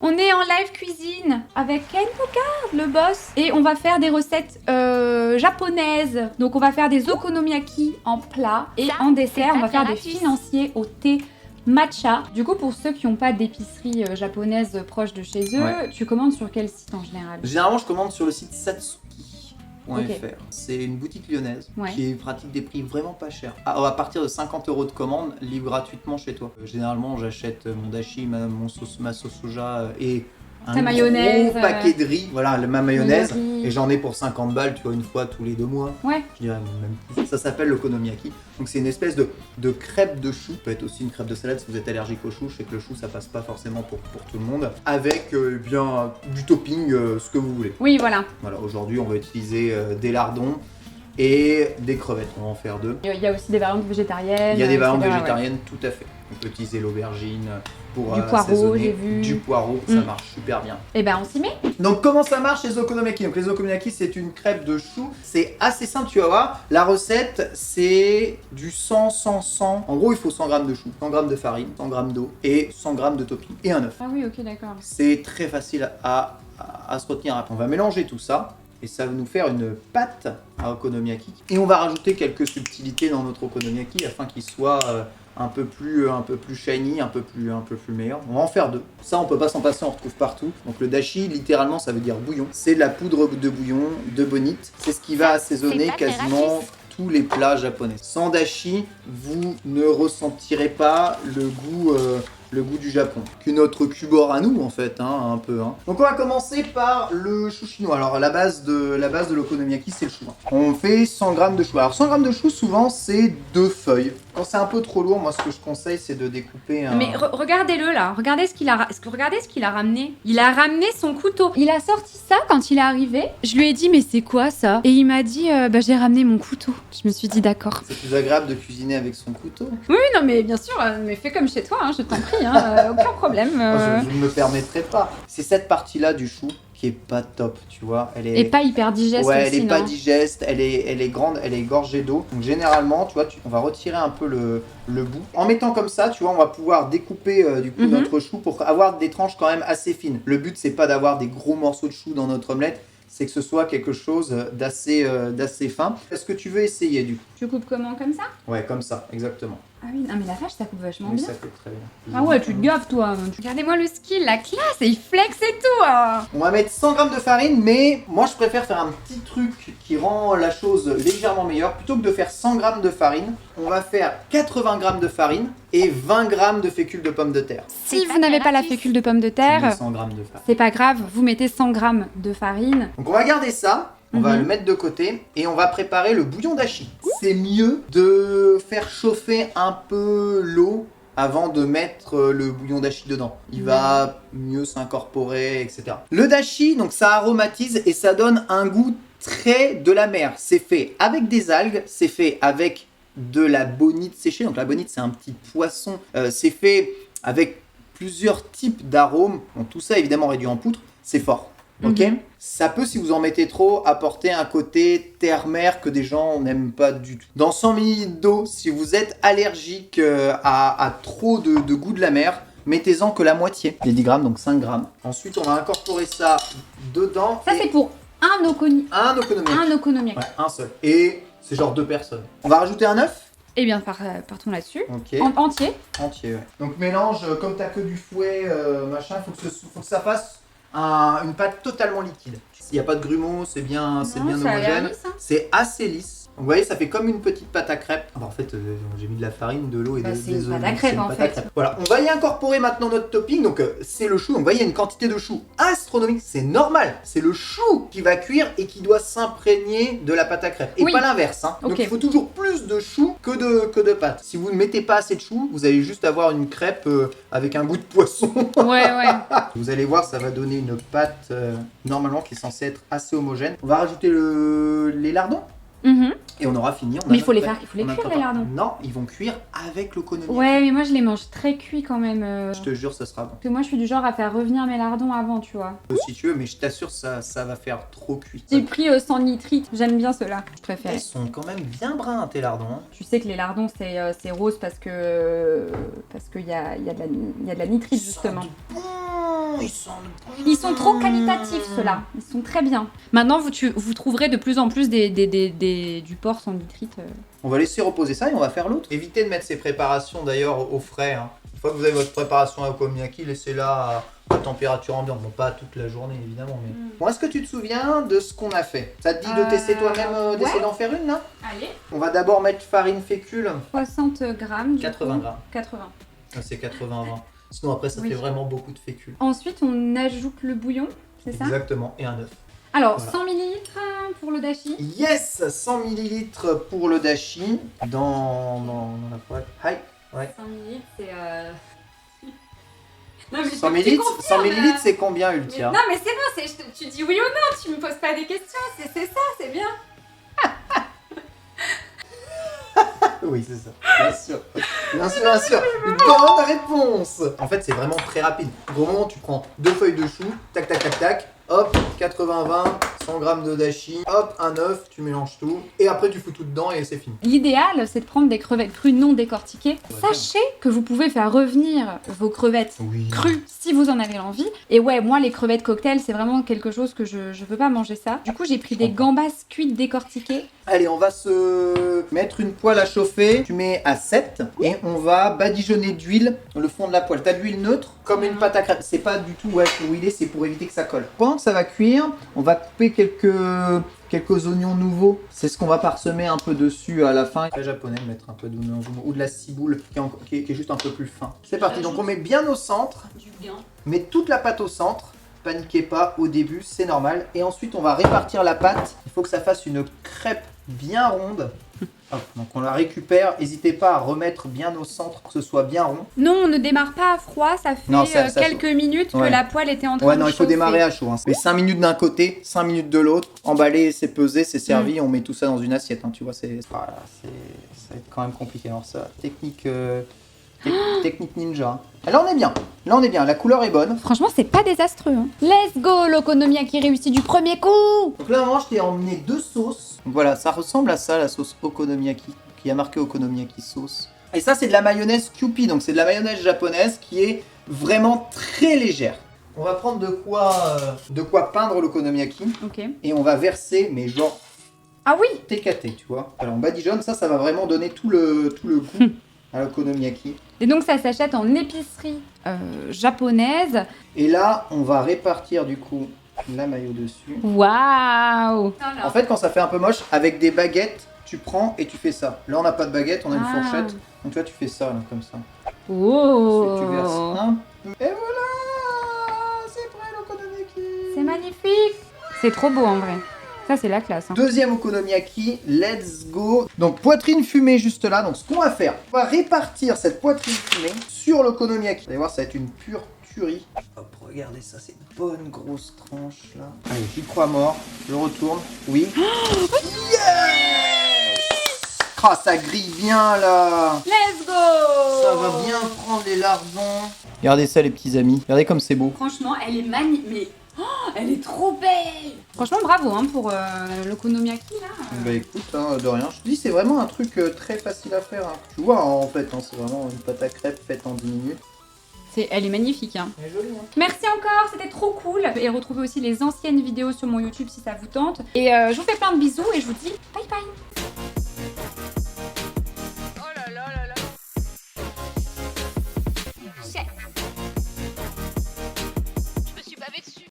On est en live cuisine avec Ken Bogard, le boss. Et on va faire des recettes japonaises. Donc on va faire des okonomiyaki en plat. Et en dessert, on va faire des financiers au thé matcha. Du coup, pour ceux qui n'ont pas d'épicerie japonaise proche de chez eux, tu commandes sur quel site en général? Généralement, je commande sur le site Satsuki.fr. Ok. C'est une boutique lyonnaise Ouais. qui pratique des prix vraiment pas chers. À partir de 50 € de commande, livre gratuitement chez toi. Généralement, j'achète mon dashi, ma sauce soja et un Ta mayonnaise, gros paquet de riz, voilà, ma mayonnaise. le riz. Et j'en ai pour 50 balles, tu vois, une fois tous les 2 mois. Ouais. Je dirais même plus. Ça s'appelle l'okonomiyaki. Donc c'est une espèce de crêpe de chou. Ça peut être aussi une crêpe de salade si vous êtes allergique au chou. Je sais que le chou, ça passe pas forcément pour tout le monde. Avec bien du topping, ce que vous voulez. Oui, voilà. Voilà, aujourd'hui, on va utiliser des lardons et des crevettes. On va en faire 2. Il y a aussi des variantes végétariennes. Il y a des variantes etc., végétariennes, tout à fait. On peut utiliser l'aubergine pour Du poireau, assaisonner. j'ai vu. Du poireau, ça marche super bien. Et ben on s'y met. Donc comment ça marche les okonomiyaki? Donc les okonomiyaki, c'est une crêpe de chou. C'est assez simple, tu vas voir. La recette, c'est du 100. En gros, il faut 100 g de chou, 100 g de farine, 100 g d'eau et 100 g de topping et un œuf. Ah oui, ok, d'accord. C'est très facile à se retenir. On va mélanger tout ça et ça va nous faire une pâte à okonomiyaki. Et on va rajouter quelques subtilités dans notre okonomiyaki afin qu'il soit un peu plus shiny, un peu plus meilleur. On va en faire 2. Ça, on peut pas s'en passer, on retrouve partout. Donc le dashi, littéralement, ça veut dire bouillon. C'est de la poudre de bouillon de bonite. C'est ce qui va assaisonner quasiment tous les plats japonais. Sans dashi, vous ne ressentirez pas le goût du Japon. Qu'une autre cubor à nous en fait, hein, un peu. Hein. Donc on va commencer par le chou chinois. Alors la base de l'okonomiyaki, c'est le chou. On fait 100 g de chou. Alors 100 g de chou, souvent c'est 2 feuilles. Quand c'est un peu trop lourd, moi ce que je conseille, c'est de découper un... Mais regardez-le là, regardez ce qu'il a ramené. Il a ramené son couteau. Il a sorti ça quand il est arrivé. Je lui ai dit mais c'est quoi ça? Et il m'a dit j'ai ramené mon couteau. Je me suis dit d'accord. C'est plus agréable de cuisiner avec son couteau. Oui non mais bien sûr, mais fais comme chez toi, hein, je t'en prie, hein, aucun problème. Moi, je ne me permettrai pas. C'est cette partie-là du chou qui est pas top, tu vois. Elle est... Et pas hyper digeste ouais, aussi, elle est pas non digeste, elle est grande, elle est gorgée d'eau. Donc généralement, tu vois, on va retirer un peu le bout. En mettant comme ça, tu vois, on va pouvoir découper du coup notre chou pour avoir des tranches quand même assez fines. Le but, c'est pas d'avoir des gros morceaux de chou dans notre omelette, c'est que ce soit quelque chose d'assez fin. Est-ce que tu veux essayer du coup? Tu coupes comment, comme ça? Ouais, comme ça, exactement. Ah oui, non mais la vache, ça coupe vachement Oui, bien. ça coupe très bien. Ah ouais, tu te gaves toi. Regardez-moi le skill, la classe, et il flex et tout. Hein. On va mettre 100 g de farine, mais moi je préfère faire un petit truc qui rend la chose légèrement meilleure. Plutôt que de faire 100 g de farine, on va faire 80 g de farine et 20 g de fécule de pommes de terre. Si vous n'avez pas la fécule de pommes de Tu mets terre, 100 g de farine. c'est pas grave, vous mettez 100 g de farine. Donc on va garder ça. On va le mettre de côté et on va préparer le bouillon d'ashi. C'est mieux de faire chauffer un peu l'eau avant de mettre le bouillon d'ashi dedans. Il va mieux s'incorporer, etc. Le dashi, donc ça aromatise et ça donne un goût très de la mer. C'est fait avec des algues, c'est fait avec de la bonite séchée. Donc la bonite, c'est un petit poisson. C'est fait avec plusieurs types d'arômes. Donc tout ça évidemment réduit en poudre. C'est fort. Ok, ça peut, si vous en mettez trop, apporter un côté terre-mer que des gens n'aiment pas du tout. Dans 100 ml d'eau, si vous êtes allergique à trop de goût de la mer, mettez-en que la moitié. Les 10 grammes, donc 5 grammes. Ensuite, on va incorporer ça dedans. Ça, c'est pour un okonomiyaki. Un okonomiyaki. Ouais, un seul. Et c'est genre 2 personnes. On va rajouter un œuf. Eh bien, partons là-dessus. Ok. Entier. Entier, ouais. Donc mélange, comme t'as que du fouet, machin, faut que ça fasse une pâte totalement liquide. S'il n'y a pas de grumeaux, c'est bien homogène. C'est assez lisse. Donc, vous voyez, ça fait comme une petite pâte à crêpes. En fait, j'ai mis de la farine, de l'eau et des c'est une oignons. pâte à crêpes en fait. Voilà, on va y incorporer maintenant notre topping. Donc c'est le chou. Donc vous voyez, il y a une quantité de chou astronomique. C'est normal. C'est le chou qui va cuire et qui doit s'imprégner de la pâte à crêpes. Et pas l'inverse. Hein. Donc il faut toujours plus de chou que de pâte. Si vous ne mettez pas assez de chou, vous allez juste avoir une crêpe avec un goût de poisson. Ouais. Vous allez voir, ça va donner une pâte normalement qui est censée être assez homogène. On va rajouter les lardons. Et on aura fini. Mais il faut les cuire les lardons. Non, ils vont cuire avec l'okonomiyaki. Ouais, mais moi je les mange très cuits quand même. Je te jure, ça sera bon. Parce que moi je suis du genre à faire revenir mes lardons avant, tu vois. Si tu veux, mais je t'assure, ça va faire trop cuit. J'ai pris sans nitrite, j'aime bien ceux-là. Je préfère. Ils sont quand même bien bruns, tes lardons. Hein. Tu sais que les lardons c'est rose parce que y a de la nitrite justement. Bon bons. Ils sont trop qualitatifs, ceux-là. Ils sont très bien. Maintenant, vous trouverez de plus en plus du porc sans nitrite. On va laisser reposer ça et on va faire l'autre. Évitez de mettre ces préparations d'ailleurs au frais. Hein. Une fois que vous avez votre préparation à okonomiyaki, laissez-la à température ambiante. Bon, pas toute la journée évidemment. Mais... Bon, est-ce que tu te souviens de ce qu'on a fait? Ça te dit de tester toi-même, d'essayer d'en faire une là? Allez. On va d'abord mettre farine fécule. 60 grammes. 80 grammes. 80. Ah, c'est 80-20. Sinon après ça fait vraiment beaucoup de fécule. Ensuite, on ajoute le bouillon, c'est ça? Exactement, et un œuf. Alors, Voilà. 100 ml pour le dashi. Yes, 100 ml pour le dashi dans la poêle. Hi. Ouais. 100 ml, c'est... Non, mais 100 ml, 100 ml c'est combien, mais, Ultia? non, mais c'est bon, tu dis oui ou non, tu me poses pas des questions, c'est ça, c'est bien. Oui, c'est ça. Bien sûr. Bien sûr, bien sûr. Bonne réponse. En fait, c'est vraiment très rapide. Au moment où tu prends 2 feuilles de chou, tac, tac, tac, tac, hop, 80-20, 100 grammes de dashi, hop, un œuf, tu mélanges tout, et après tu fous tout dedans et c'est fini. L'idéal, c'est de prendre des crevettes crues non décortiquées. Sachez que vous pouvez faire revenir vos crevettes crues si vous en avez l'envie. Et ouais, moi, les crevettes cocktail, c'est vraiment quelque chose que je peux pas manger ça. Du coup, j'ai pris des gambas cuites décortiquées. Allez, on va se mettre une poêle à chauffer. Tu mets à 7 et on va badigeonner d'huile le fond de la poêle. T'as de l'huile neutre comme une pâte à crêpes. C'est pas du tout huilé, c'est pour éviter que ça colle. Pendant que ça va cuire, on va couper quelques oignons nouveaux. C'est ce qu'on va parsemer un peu dessus à la fin. Très japonais, mettre un peu d'oignon ou de la ciboule qui est juste un peu plus fin. C'est parti, donc on met bien au centre. Du bien. Met toute la pâte au centre. Paniquez pas au début, c'est normal. Et ensuite, on va répartir la pâte. Il faut que ça fasse une crêpe bien ronde. Hop, donc on la récupère. N'hésitez pas à remettre bien au centre, que ce soit bien rond. Non, on ne démarre pas à froid, ça fait Non, ça quelques minutes que Ouais. la poêle était en train Ouais, de non, il faut chauffer. démarrer à chaud. Hein. Mais 5 minutes d'un côté, 5 minutes de l'autre. Emballé, c'est pesé, c'est servi. On met tout ça dans une assiette. Hein, tu vois, voilà, ça va être quand même compliqué. Alors ça, technique ninja. Là, on est bien. Là, on est bien. La couleur est bonne. Franchement, c'est pas désastreux. Hein. Let's go, l'okonomiyaki réussi du premier coup. Donc là, maman, je t'ai emmené 2 sauces. Donc voilà, ça ressemble à ça, la sauce okonomiyaki, qui a marqué okonomiyaki sauce. Et ça, c'est de la mayonnaise Kewpie, donc c'est de la mayonnaise japonaise qui est vraiment très légère. On va prendre de quoi peindre l'okonomiyaki Ok. et on va verser, mais genre Ah oui. TKT, tu vois. Alors en badigeonne, ça va vraiment donner tout le goût à l'okonomiyaki. Et donc ça s'achète en épicerie japonaise. Et là, on va répartir du coup la mayo dessus. Waouh. En fait, quand ça fait un peu moche, avec des baguettes, tu prends et tu fais ça. Là, on n'a pas de baguette, on a une fourchette. Donc toi, tu fais ça, là, comme ça. Oh. Ensuite, tu verses un peu. Et voilà, c'est prêt l'okonomiyaki. C'est magnifique. C'est trop beau en vrai. Ça, c'est la classe. Hein. Deuxième okonomiyaki, let's go. Donc poitrine fumée juste là. Donc ce qu'on va faire, on va répartir cette poitrine fumée sur l'okonomiyaki. Vous allez voir, ça va être une pure tuerie. Hop, regardez ça, c'est une bonne grosse tranche là. Allez, j'y crois mort. Je retourne. Oui. Yes. Oh, ça grille bien là. Let's go. Ça va bien prendre les lardons. Regardez ça les petits amis. Regardez comme c'est beau. Franchement, elle est magnifique. Mais elle est trop belle. Franchement, bravo hein, pour l'okonomiyaki là. Bah écoute, hein, de rien. Je te dis, c'est vraiment un truc très facile à faire. Hein. Tu vois, en fait, hein, c'est vraiment une pâte à crêpes faite en 10 minutes. Elle est magnifique. Hein. Elle est jolie, hein. Merci encore, c'était trop cool. Et retrouvez aussi les anciennes vidéos sur mon YouTube si ça vous tente. Et je vous fais plein de bisous et je vous dis bye bye.